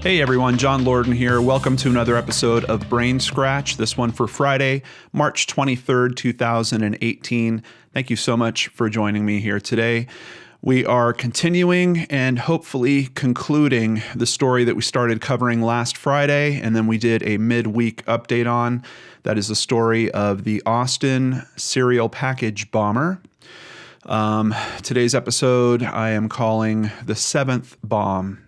Hey everyone, John Lorden here. Welcome to another episode of BrainScratch, this one for Friday, March 23rd, 2018. Thank you so much for joining me here today. We are continuing and hopefully concluding the story that we started covering last Friday, and then we did a midweek update on. That is the story of the Austin serial package bomber. Today's episode I am calling the seventh bomb.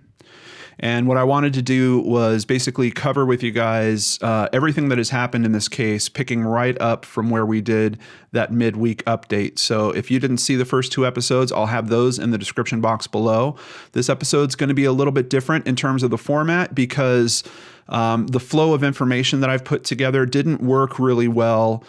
And what I wanted to do was basically cover with you guys everything that has happened in this case, picking right up from where we did that midweek update. So if you didn't see the first two episodes, I'll have those in the description box below. This episode's going to be a little bit different in terms of the format because the flow of information that I've put together didn't work really well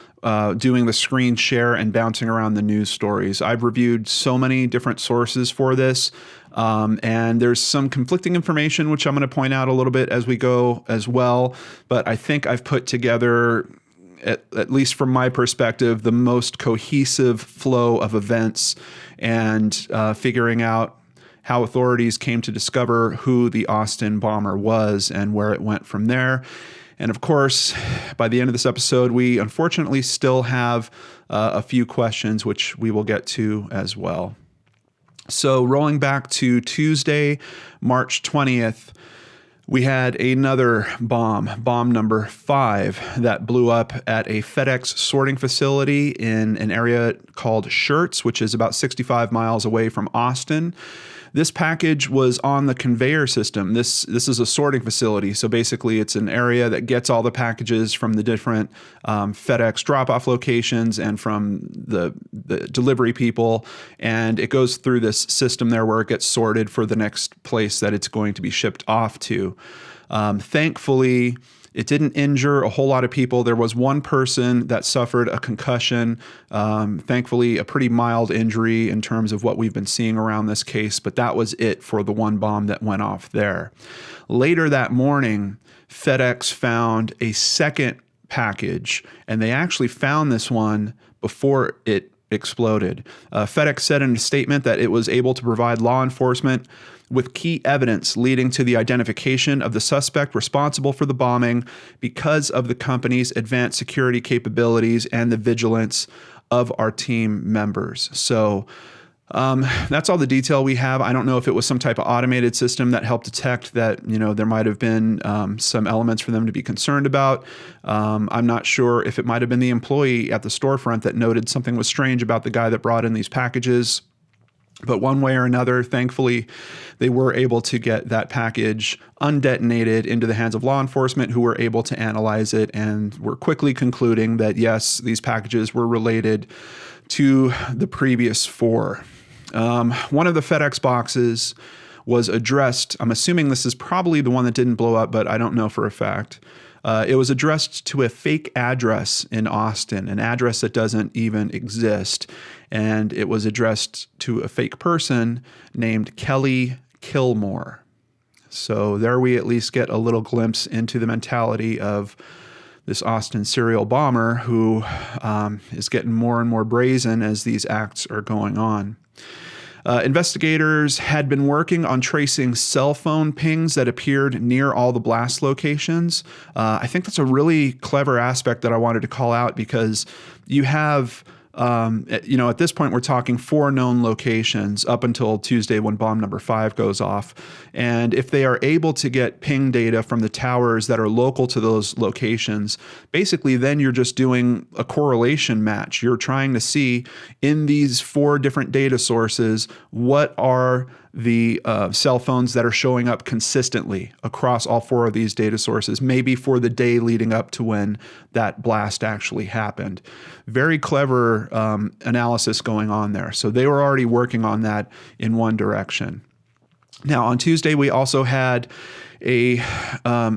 doing the screen share and bouncing around the news stories. I've reviewed so many different sources for this, and there's some conflicting information, which I'm going to point out a little bit as we go as well. But I think I've put together, at least from my perspective, the most cohesive flow of events and figuring out how authorities came to discover who the Austin bomber was and where it went from there. And of course, by the end of this episode, we unfortunately still have a few questions, which we will get to as well. So rolling back to Tuesday, March 20th, we had another bomb number 5, that blew up at a FedEx sorting facility in an area called Schertz, which is about 65 miles away from Austin. This package was on the conveyor system. This is a sorting facility. So basically it's an area that gets all the packages from the different FedEx drop-off locations and from the delivery people. And it goes through this system there where it gets sorted for the next place that it's going to be shipped off to. Thankfully, it didn't injure a whole lot of people. There was one person that suffered a concussion, thankfully a pretty mild injury in terms of what we've been seeing around this case, but that was it for the one bomb that went off there. Later that morning, FedEx found a second package, and they actually found this one before it exploded. FedEx said in a statement that it was able to provide law enforcement with key evidence leading to the identification of the suspect responsible for the bombing because of the company's advanced security capabilities and the vigilance of our team members. So that's all the detail we have. I don't know if it was some type of automated system that helped detect that, there might have been some elements for them to be concerned about. I'm not sure if it might have been the employee at the storefront that noted something was strange about the guy that brought in these packages. But one way or another, thankfully, they were able to get that package undetonated into the hands of law enforcement, who were able to analyze it and were quickly concluding that, yes, these packages were related to the previous 4. One of the FedEx boxes was addressed. I'm assuming this is probably the one that didn't blow up, but I don't know for a fact. It was addressed to a fake address in Austin, an address that doesn't even exist. And it was addressed to a fake person named Kelly Kilmore. So there we at least get a little glimpse into the mentality of this Austin serial bomber who is getting more and more brazen as these acts are going on. Investigators had been working on tracing cell phone pings that appeared near all the blast locations. I think that's a really clever aspect that I wanted to call out because you have, at this point, we're talking 4 known locations up until Tuesday when bomb number 5 goes off. And if they are able to get ping data from the towers that are local to those locations, basically then you're just doing a correlation match. You're trying to see in these 4 different data sources, what are the cell phones that are showing up consistently across all 4 of these data sources, maybe for the day leading up to when that blast actually happened. Very clever analysis going on there. So they were already working on that in one direction. Now, on Tuesday, we also had a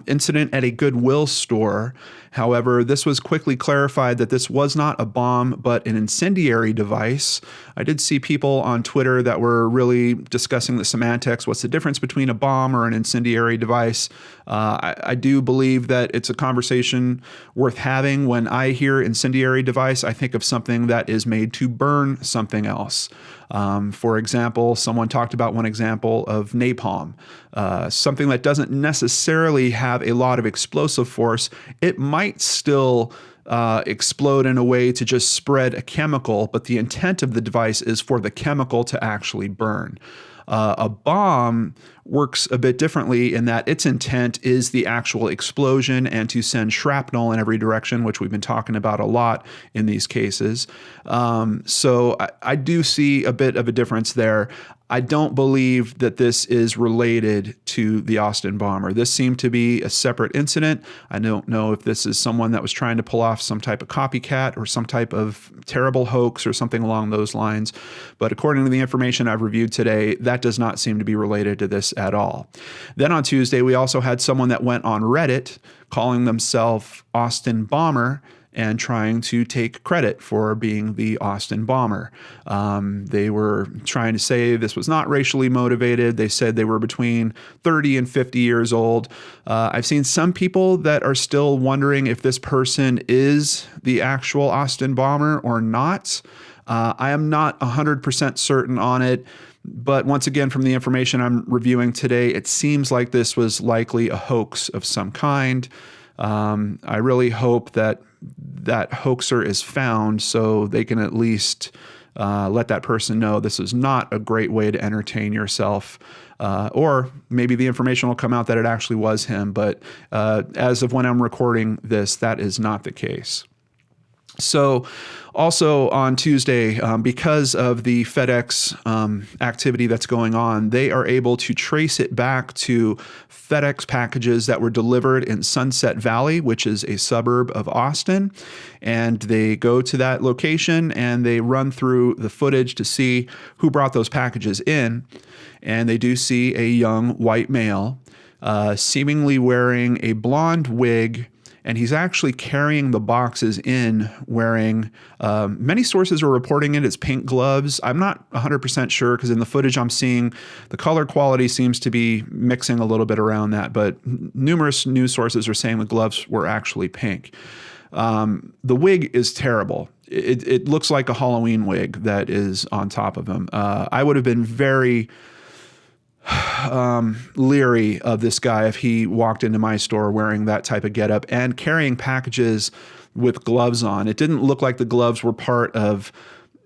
incident at a Goodwill store. However, this was quickly clarified that this was not a bomb, but an incendiary device. I did see people on Twitter that were really discussing the semantics. What's the difference between a bomb or an incendiary device? I do believe that it's a conversation worth having. When I hear incendiary device, I think of something that is made to burn something else. For example, someone talked about one example of napalm. something that doesn't necessarily have a lot of explosive force, it might still explode in a way to just spread a chemical, but the intent of the device is for the chemical to actually burn. A bomb works a bit differently in that its intent is the actual explosion and to send shrapnel in every direction, which we've been talking about a lot in these cases. So I do see a bit of a difference there. I don't believe that this is related to the Austin bomber. This seemed to be a separate incident. I don't know if this is someone that was trying to pull off some type of copycat or some type of terrible hoax or something along those lines. But according to the information I've reviewed today, that does not seem to be related to this at all. Then on Tuesday, we also had someone that went on Reddit calling themselves Austin Bomber and trying to take credit for being the Austin bomber. They were trying to say this was not racially motivated. They said they were between 30 and 50 years old. I've seen some people that are still wondering if this person is the actual Austin bomber or not. I am not 100% certain on it. But once again, from the information I'm reviewing today, it seems like this was likely a hoax of some kind. I really hope that hoaxer is found so they can at least let that person know this is not a great way to entertain yourself. Or maybe the information will come out that it actually was him. But as of when I'm recording this, that is not the case. So also on Tuesday, because of the FedEx activity that's going on, they are able to trace it back to FedEx packages that were delivered in Sunset Valley, which is a suburb of Austin. And they go to that location and they run through the footage to see who brought those packages in. And they do see a young white male, seemingly wearing a blonde wig, and he's actually carrying the boxes in wearing, many sources are reporting it as pink gloves. I'm not 100% sure because in the footage I'm seeing, the color quality seems to be mixing a little bit around that, but numerous news sources are saying the gloves were actually pink. The wig is terrible. It looks like a Halloween wig that is on top of him. I would have been very leery of this guy if he walked into my store wearing that type of getup and carrying packages with gloves on. It didn't look like the gloves were part of,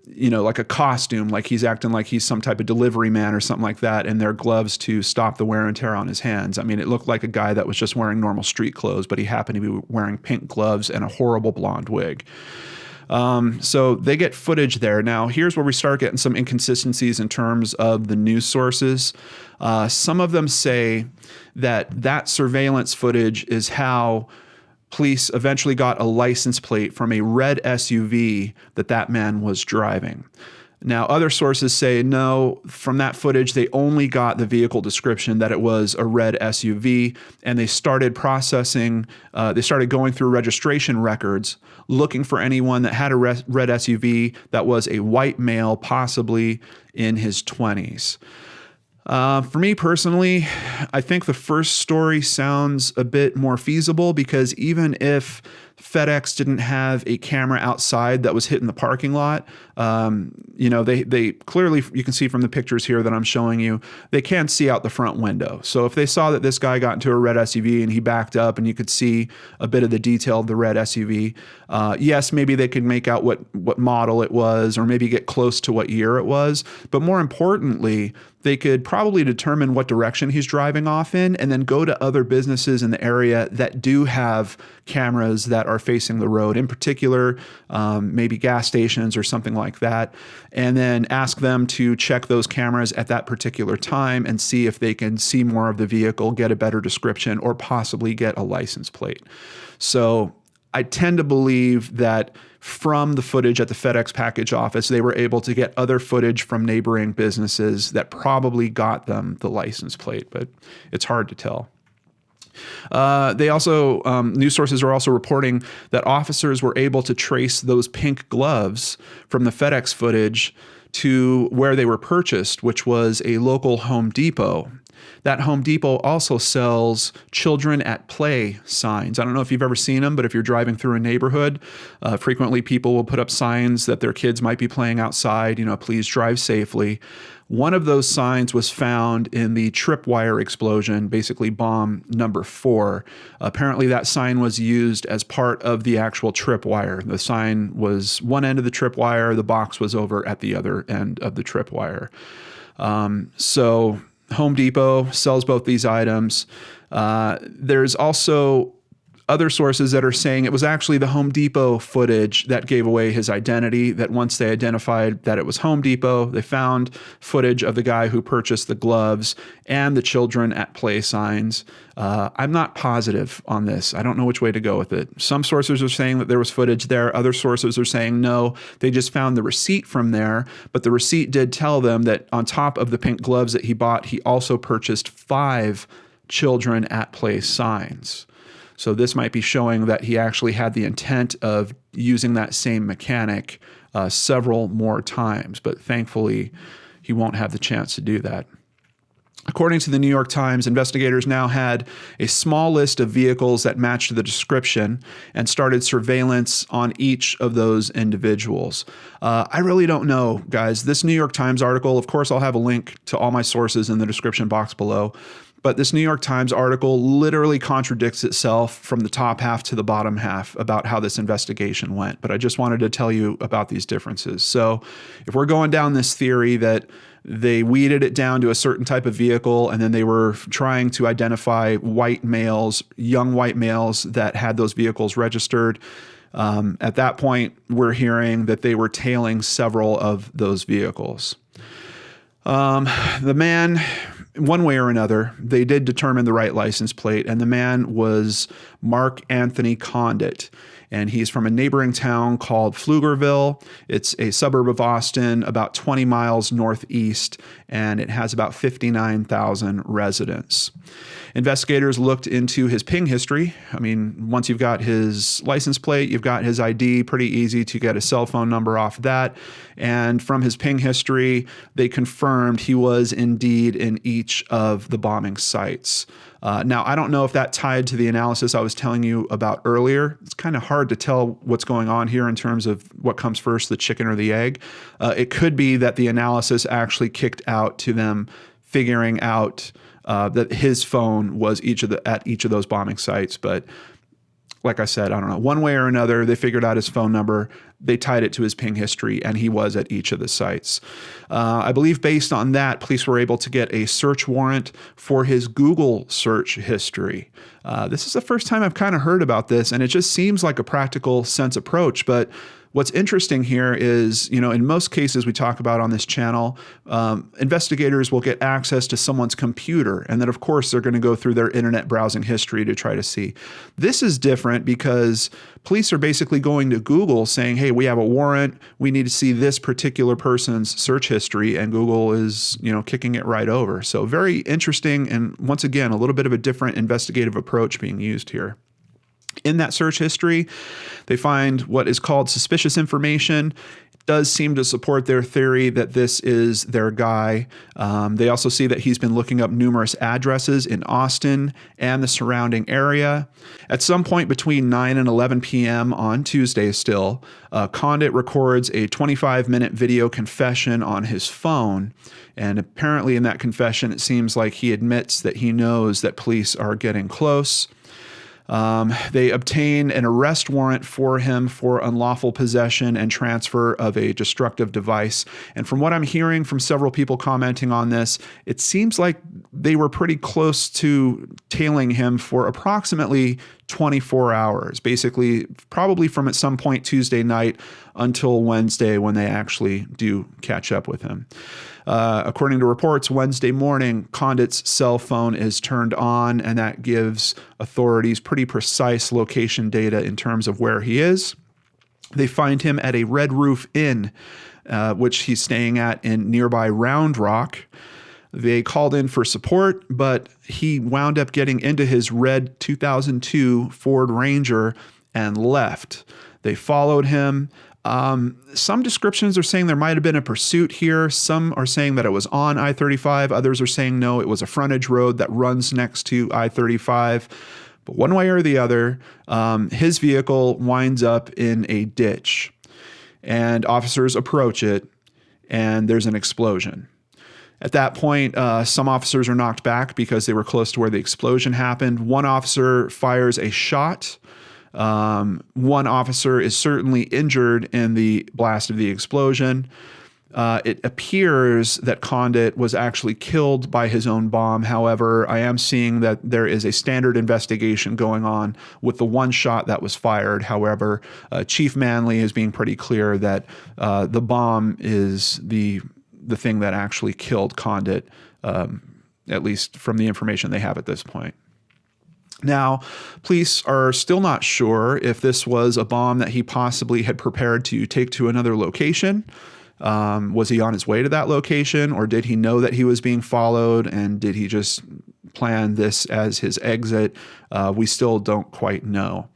like a costume, like he's acting like he's some type of delivery man or something like that, and they're gloves to stop the wear and tear on his hands. I mean, it looked like a guy that was just wearing normal street clothes, but he happened to be wearing pink gloves and a horrible blonde wig. So they get footage there. Now, here's where we start getting some inconsistencies in terms of the news sources. Some of them say that surveillance footage is how police eventually got a license plate from a red SUV that man was driving. Now, other sources say no, from that footage, they only got the vehicle description that it was a red SUV, and they started going through registration records, looking for anyone that had a red SUV that was a white male, possibly in his 20s. For me personally, I think the first story sounds a bit more feasible because even if FedEx didn't have a camera outside that was hitting the parking lot, they clearly, you can see from the pictures here that I'm showing you, they can't see out the front window. So if they saw that this guy got into a red SUV and he backed up and you could see a bit of the detail of the red SUV, yes, maybe they could make out what model it was or maybe get close to what year it was. But more importantly, they could probably determine what direction he's driving off in and then go to other businesses in the area that do have cameras that are facing the road, in particular, maybe gas stations or something like that, and then ask them to check those cameras at that particular time and see if they can see more of the vehicle, get a better description, or possibly get a license plate. So I tend to believe that from the footage at the FedEx package office, they were able to get other footage from neighboring businesses that probably got them the license plate, but it's hard to tell. They also, news sources are also reporting that officers were able to trace those pink gloves from the FedEx footage to where they were purchased, which was a local Home Depot. That Home Depot also sells children at play signs. I don't know if you've ever seen them, but if you're driving through a neighborhood, frequently people will put up signs that their kids might be playing outside, please drive safely. One of those signs was found in the tripwire explosion, basically bomb number 4. Apparently that sign was used as part of the actual tripwire. The sign was one end of the tripwire, the box was over at the other end of the tripwire. So Home Depot sells both these items. There's also other sources that are saying it was actually the Home Depot footage that gave away his identity, that once they identified that it was Home Depot, they found footage of the guy who purchased the gloves and the children at play signs. I'm not positive on this. I don't know which way to go with it. Some sources are saying that there was footage there. Other sources are saying no, they just found the receipt from there. But the receipt did tell them that on top of the pink gloves that he bought, he also purchased 5 children at play signs. So this might be showing that he actually had the intent of using that same mechanic several more times, but thankfully he won't have the chance to do that. According to the New York Times, investigators now had a small list of vehicles that matched the description and started surveillance on each of those individuals. I really don't know, guys. This New York Times article, of course, I'll have a link to all my sources in the description box below. But this New York Times article literally contradicts itself from the top half to the bottom half about how this investigation went. But I just wanted to tell you about these differences. So if we're going down this theory that they weeded it down to a certain type of vehicle and then they were trying to identify white males, young white males that had those vehicles registered, at that point, we're hearing that they were tailing several of those vehicles. The man, one way or another, they did determine the right license plate, and the man was Mark Anthony Condit, and he's from a neighboring town called Pflugerville. It's a suburb of Austin, about 20 miles northeast, and it has about 59,000 residents. Investigators looked into his ping history. I mean, once you've got his license plate, you've got his ID, pretty easy to get a cell phone number off that. And from his ping history, they confirmed he was indeed in each of the bombing sites. Now, I don't know if that tied to the analysis I was telling you about earlier. It's kind of hard to tell what's going on here in terms of what comes first, the chicken or the egg. It could be that the analysis actually kicked out to them figuring out that his phone was at each of those bombing sites. But like I said, I don't know. One way or another, they figured out his phone number. They tied it to his ping history, and he was at each of the sites. I believe based on that, police were able to get a search warrant for his Google search history. This is the first time I've kind of heard about this, and it just seems like a practical sense approach. But what's interesting here is, in most cases we talk about on this channel, investigators will get access to someone's computer, and then of course they're going to go through their internet browsing history to try to see. This is different because police are basically going to Google saying, hey, we have a warrant, we need to see this particular person's search history, and Google is, kicking it right over. So very interesting, and once again, a little bit of a different investigative approach being used here. In that search history, they find what is called suspicious information. It does seem to support their theory that this is their guy. They also see that he's been looking up numerous addresses in Austin and the surrounding area. At some point between 9 and 11 p.m. on Tuesday still, Condit records a 25-minute video confession on his phone. And apparently in that confession, it seems like he admits that he knows that police are getting close. They obtain an arrest warrant for him for unlawful possession and transfer of a destructive device. And from what I'm hearing from several people commenting on this, it seems like they were pretty close to tailing him for approximately 24 hours, basically probably from at some point Tuesday night until Wednesday when they actually do catch up with him. According to reports, Wednesday morning, Condit's cell phone is turned on, and that gives authorities pretty precise location data in terms of where he is. They find him at a Red Roof Inn, which he's staying at in nearby Round Rock. They called in for support, but he wound up getting into his red 2002 Ford Ranger and left. They followed him. Some descriptions are saying there might have been a pursuit here. Some are saying that it was on I-35. Others are saying no, it was a frontage road that runs next to I-35. But one way or the other, his vehicle winds up in a ditch, and officers approach it, and there's an explosion. At that point, some officers are knocked back because they were close to where the explosion happened. One officer fires a shot. One officer is certainly injured in the blast of the explosion. It appears that Condit was actually killed by his own bomb. However, I am seeing that there is a standard investigation going on with the one shot that was fired. However, Chief Manley is being pretty clear that the bomb is the thing that actually killed Condit, at least from the information they have at this point. Now, police are still not sure if this was a bomb that he possibly had prepared to take to another location. Was he on his way to that location, or did he know that he was being followed, and did he just plan this as his exit? We still don't quite know.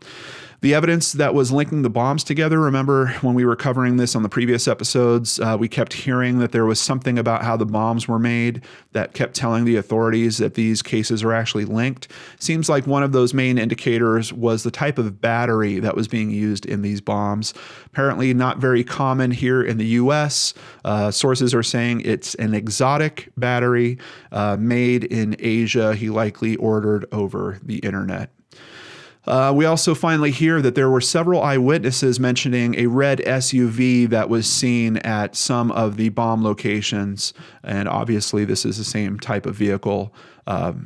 The evidence that was linking the bombs together, remember when we were covering this on the previous episodes, we kept hearing that there was something about how the bombs were made that kept telling the authorities that these cases are actually linked. Seems like one of those main indicators was the type of battery that was being used in these bombs. Apparently not very common here in the U.S. Sources are saying it's an exotic battery made in Asia. He likely ordered over the internet. We also finally hear that there were several eyewitnesses mentioning a red SUV that was seen at some of the bomb locations. And obviously this is the same type of vehicle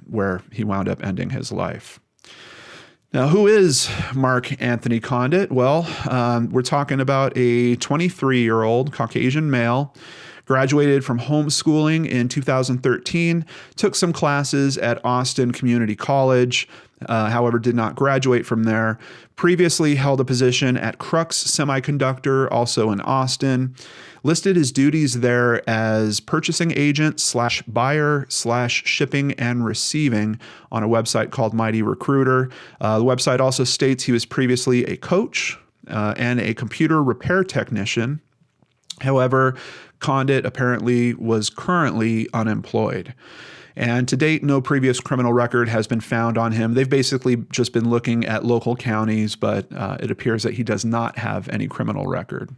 where he wound up ending his life. Now, who is Mark Anthony Condit? Well, we're talking about a 23-year-old Caucasian male, graduated from homeschooling in 2013, took some classes at Austin Community College, however, did not graduate from there. Previously held a position at Crux Semiconductor, also in Austin. Listed his duties there as purchasing agent / buyer / shipping and receiving on a website called Mighty Recruiter. The website also states he was previously a coach and a computer repair technician. However, Condit apparently was currently unemployed. And to date, no previous criminal record has been found on him. They've basically just been looking at local counties, but it appears that he does not have any criminal record.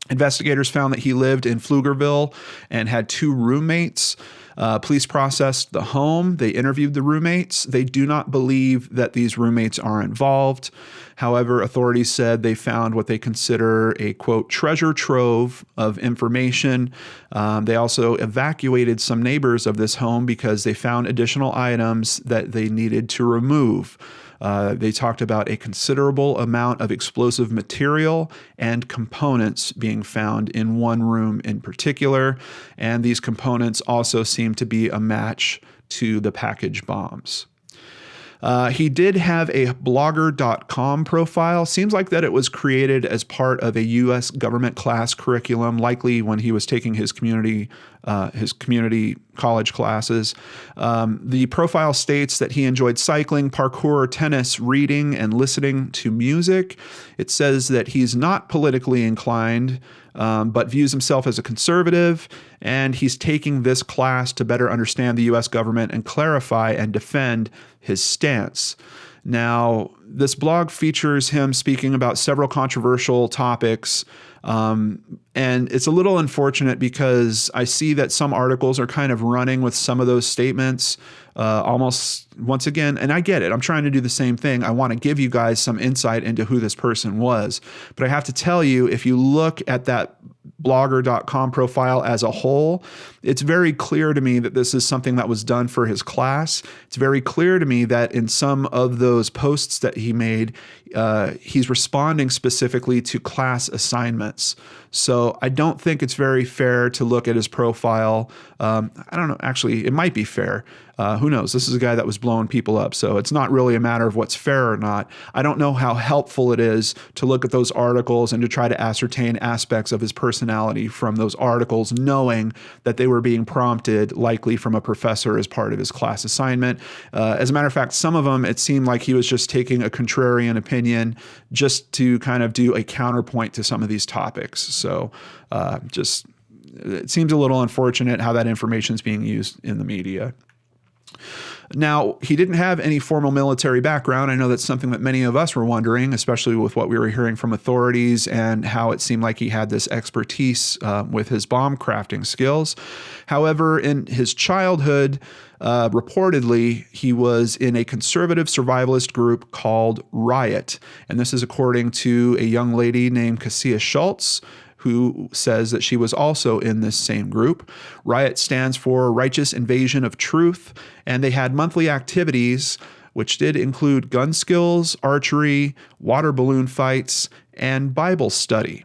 Investigators found that he lived in Pflugerville and had 2 roommates. Police processed the home. They interviewed the roommates. They do not believe that these roommates are involved. However, authorities said they found what they consider a, quote, treasure trove of information. They also evacuated some neighbors of this home because they found additional items that they needed to remove. They talked about a considerable amount of explosive material and components being found in one room in particular, and these components also seem to be a match to the package bombs. He did have a blogger.com profile. Seems like that it was created as part of a U.S. government class curriculum, likely when he was taking his community college classes. The profile states that he enjoyed cycling, parkour, tennis, reading, and listening to music. It says that he's not politically inclined, but views himself as a conservative, and he's taking this class to better understand the U.S. government and clarify and defend his stance. Now, this blog features him speaking about several controversial topics, and it's a little unfortunate because I see that some articles are kind of running with some of those statements almost once again, and I get it. I'm trying to do the same thing. I want to give you guys some insight into who this person was. But I have to tell you, if you look at that blogger.com profile as a whole, it's very clear to me that this is something that was done for his class. It's very clear to me that in some of those posts that he made, he's responding specifically to class assignments. So I don't think it's very fair to look at his profile. I don't know. Actually, it might be fair. Who knows? This is a guy that was blowing people up. So it's not really a matter of what's fair or not. I don't know how helpful it is to look at those articles and to try to ascertain aspects of his personality personality from those articles, knowing that they were being prompted likely from a professor as part of his class assignment. As a matter of fact, some of them, it seemed like he was just taking a contrarian opinion just to kind of do a counterpoint to some of these topics. So it seems a little unfortunate how that information is being used in the media. Now, he didn't have any formal military background. I know that's something that many of us were wondering, especially with what we were hearing from authorities and how it seemed like he had this expertise with his bomb crafting skills. However, in his childhood, reportedly, he was in a conservative survivalist group called Riot. And this is according to a young lady named Cassia Schultz, who says that she was also in this same group. Riot stands for Righteous Invasion of Truth, and they had monthly activities, which did include gun skills, archery, water balloon fights, and Bible study.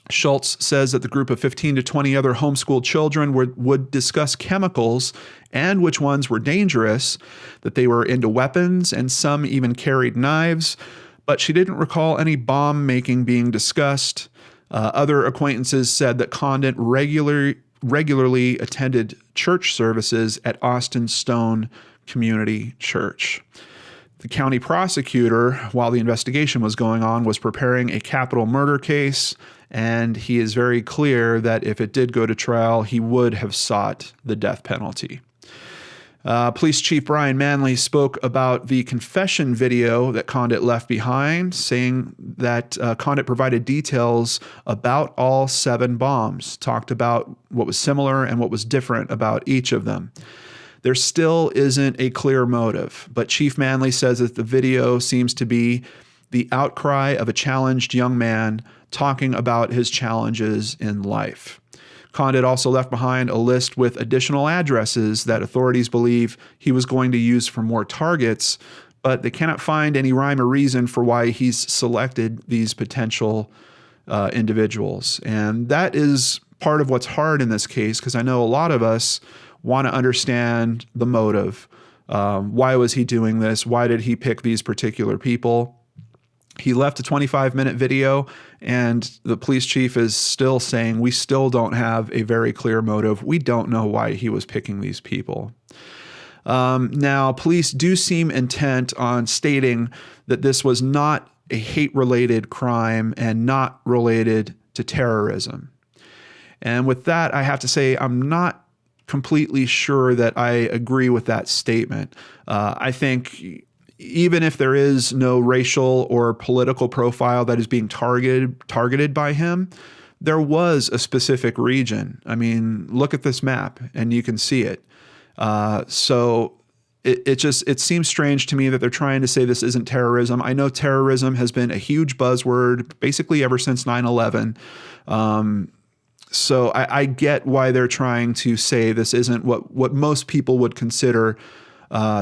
Schultz says that the group of 15 to 20 other homeschooled children would discuss chemicals and which ones were dangerous, that they were into weapons, and some even carried knives, but she didn't recall any bomb making being discussed. Other acquaintances said that Condit regularly attended church services at Austin Stone Community Church. The county prosecutor, while the investigation was going on, was preparing a capital murder case, and he is very clear that if it did go to trial, he would have sought the death penalty. Police Chief Brian Manley spoke about the confession video that Condit left behind, saying that Condit provided details about all 7 bombs, talked about what was similar and what was different about each of them. There still isn't a clear motive, but Chief Manley says that the video seems to be the outcry of a challenged young man talking about his challenges in life. Condit also left behind a list with additional addresses that authorities believe he was going to use for more targets, but they cannot find any rhyme or reason for why he's selected these potential individuals. And that is part of what's hard in this case, because I know a lot of us want to understand the motive. Why was he doing this? Why did he pick these particular people? He left a 25-minute video, and the police chief is still saying we still don't have a very clear motive. We don't know why he was picking these people. Now, police do seem intent on stating that this was not a hate-related crime and not related to terrorism. And with that, I have to say I'm not completely sure that I agree with that statement. I think even if there is no racial or political profile that is being targeted by him, there was a specific region. I mean, look at this map and you can see it. So it seems strange to me that they're trying to say this isn't terrorism. I know terrorism has been a huge buzzword basically ever since 9/11. So I get why they're trying to say this isn't what most people would consider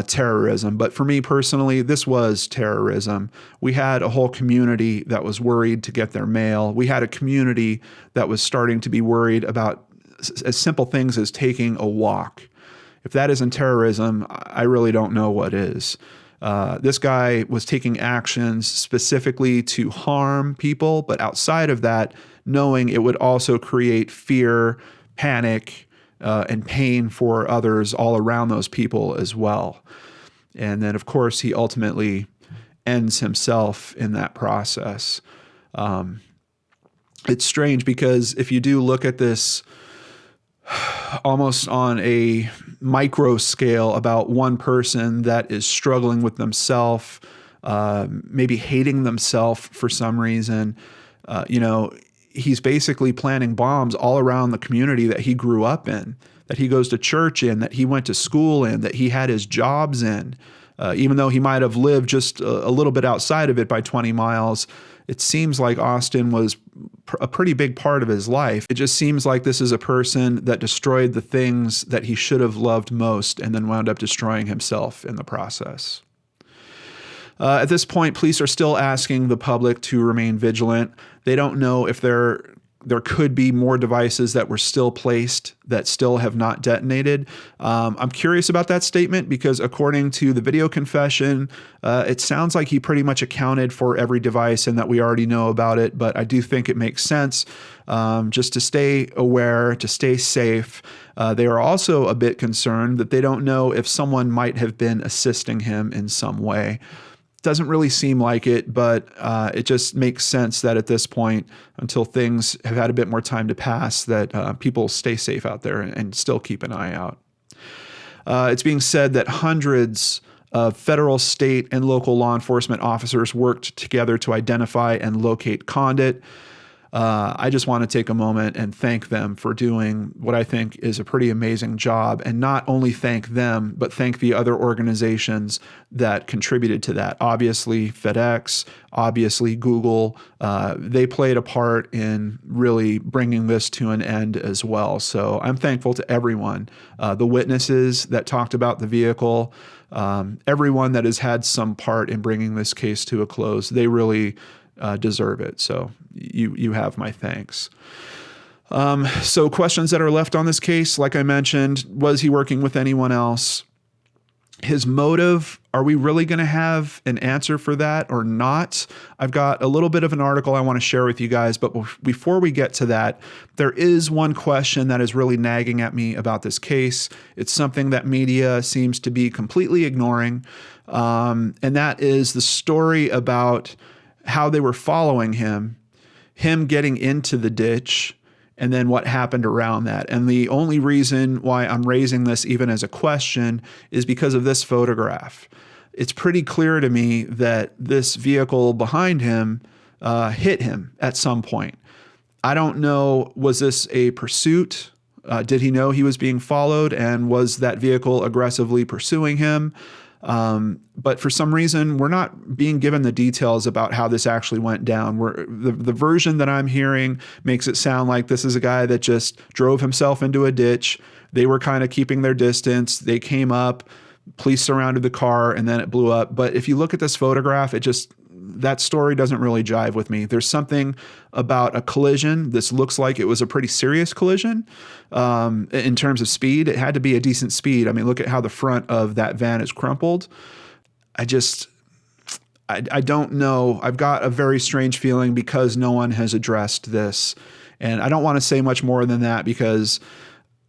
terrorism. But for me personally, this was terrorism. We had a whole community that was worried to get their mail. We had a community that was starting to be worried about as simple things as taking a walk. If that isn't terrorism, I really don't know what is. This guy was taking actions specifically to harm people, but outside of that, knowing it would also create fear, panic, and pain for others all around those people as well. And then, of course, he ultimately ends himself in that process. It's strange because if you do look at this almost on a micro scale about one person that is struggling with themselves, maybe hating themselves for some reason, he's basically planting bombs all around the community that he grew up in, that he goes to church in, that he went to school in, that he had his jobs in. Even though he might have lived just a little bit outside of it by 20 miles, it seems like Austin was a pretty big part of his life. It just seems like this is a person that destroyed the things that he should have loved most and then wound up destroying himself in the process. At this point, police are still asking the public to remain vigilant. They don't know if they're there could be more devices that were still placed that still have not detonated. I'm curious about that statement because according to the video confession, it sounds like he pretty much accounted for every device and that we already know about it. But I do think it makes sense just to stay aware, to stay safe. They are also a bit concerned that they don't know if someone might have been assisting him in some way. Doesn't really seem like it, but it just makes sense that at this point, until things have had a bit more time to pass, that people stay safe out there and still keep an eye out. It's being said that hundreds of federal, state, and local law enforcement officers worked together to identify and locate Condit. I just want to take a moment and thank them for doing what I think is a pretty amazing job, and not only thank them, but thank the other organizations that contributed to that. Obviously, FedEx, obviously Google, they played a part in really bringing this to an end as well. So I'm thankful to everyone, the witnesses that talked about the vehicle, everyone that has had some part in bringing this case to a close. They really deserve it. So you have my thanks. So questions that are left on this case, like I mentioned, was he working with anyone else? His motive, are we really going to have an answer for that or not? I've got a little bit of an article I want to share with you guys, but before we get to that, there is one question that is really nagging at me about this case. It's something that media seems to be completely ignoring, and that is the story about how they were following him getting into the ditch, and then what happened around that. And the only reason why I'm raising this even as a question is because of this photograph. It's pretty clear to me that this vehicle behind him hit him at some point. I don't know, was this a pursuit? Did he know he was being followed, and was that vehicle aggressively pursuing him? But for some reason, we're not being given the details about how this actually went down. The version that I'm hearing makes it sound like this is a guy that just drove himself into a ditch. They were kind of keeping their distance. They came up, police surrounded the car, and then it blew up. But if you look at this photograph, that story doesn't really jive with me. There's something about a collision. This looks like it was a pretty serious collision. In terms of speed, it had to be a decent speed. I mean, look at how the front of that van is crumpled. I don't know. I've got a very strange feeling because no one has addressed this. And I don't want to say much more than that because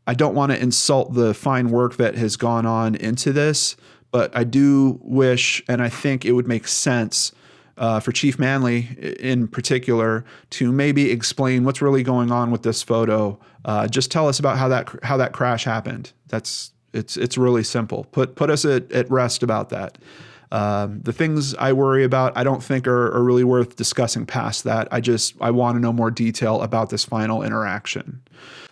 I don't want to insult the fine work that has gone on into this. But I do wish, and I think it would make sense for Chief Manley in particular to maybe explain what's really going on with this photo. Just tell us about how that crash happened. It's really simple. Put us at rest about that. The things I worry about, I don't think are really worth discussing past that. I want to know more detail about this final interaction.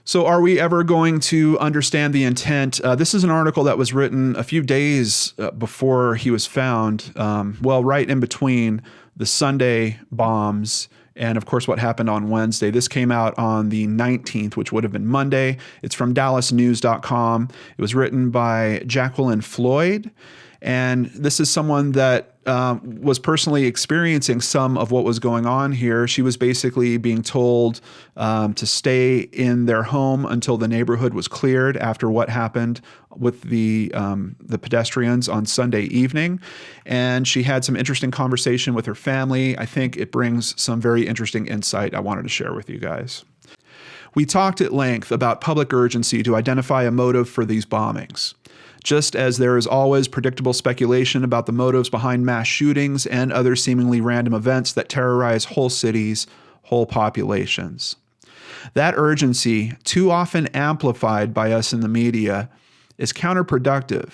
So are we ever going to understand the intent? This is an article that was written a few days before he was found, right in between the Sunday bombs and, of course, what happened on Wednesday. This came out on the 19th, which would have been Monday. It's from DallasNews.com. It was written by Jacqueline Floyd. And this is someone that was personally experiencing some of what was going on here. She was basically being told to stay in their home until the neighborhood was cleared after what happened with the pedestrians on Sunday evening. And she had some interesting conversation with her family. I think it brings some very interesting insight I wanted to share with you guys. We talked at length about public urgency to identify a motive for these bombings. Just as there is always predictable speculation about the motives behind mass shootings and other seemingly random events that terrorize whole cities, whole populations. That urgency, too often amplified by us in the media, is counterproductive.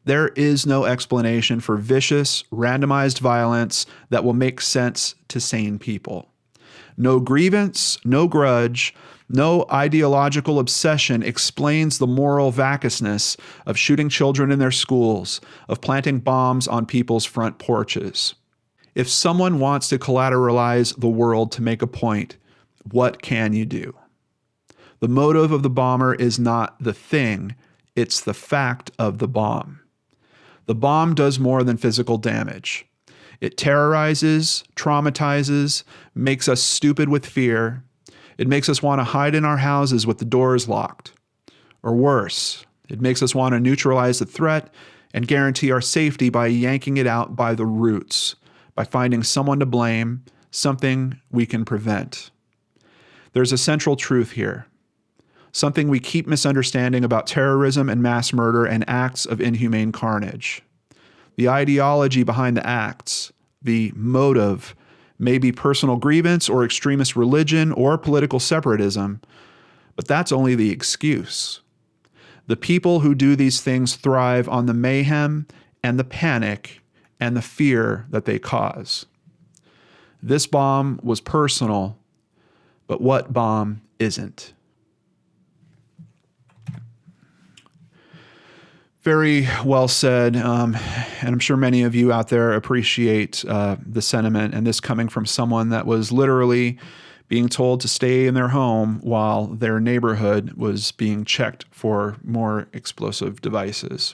There is no explanation for vicious, randomized violence that will make sense to sane people. No grievance, no grudge, no ideological obsession explains the moral vacuousness of shooting children in their schools, of planting bombs on people's front porches. If someone wants to collateralize the world to make a point, what can you do? The motive of the bomber is not the thing, it's the fact of the bomb. The bomb does more than physical damage. It terrorizes, traumatizes, makes us stupid with fear. It makes us want to hide in our houses with the doors locked. Or worse, it makes us want to neutralize the threat and guarantee our safety by yanking it out by the roots, by finding someone to blame, something we can prevent. There's a central truth here, something we keep misunderstanding about terrorism and mass murder and acts of inhumane carnage. The ideology behind the acts, the motive, may be personal grievance or extremist religion or political separatism, but that's only the excuse. The people who do these things thrive on the mayhem and the panic and the fear that they cause. This bomb was personal, but what bomb isn't? Very well said, and I'm sure many of you out there appreciate the sentiment, and this coming from someone that was literally being told to stay in their home while their neighborhood was being checked for more explosive devices.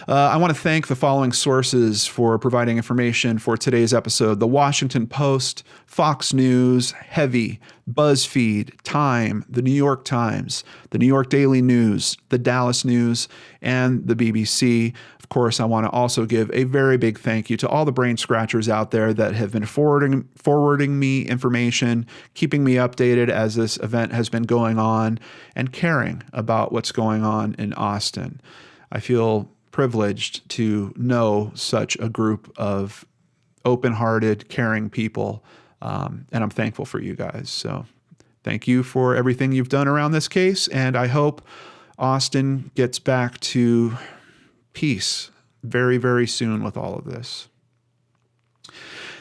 I want to thank the following sources for providing information for today's episode: The Washington Post, Fox News, Heavy, BuzzFeed, Time, The New York Times, The New York Daily News, The Dallas News, and the BBC. Of course, I want to also give a very big thank you to all the brain scratchers out there that have been forwarding me information, keeping me updated as this event has been going on, and caring about what's going on in Austin. I feel privileged to know such a group of open-hearted, caring people, and I'm thankful for you guys. So thank you for everything you've done around this case, and I hope Austin gets back to peace very, very soon with all of this.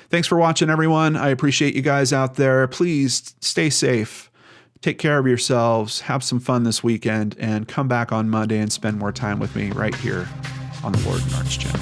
Thanks for watching, everyone. I appreciate you guys out there. Please stay safe. Take care of yourselves. Have some fun this weekend, and come back on Monday and spend more time with me right here on the Lord and Arts channel.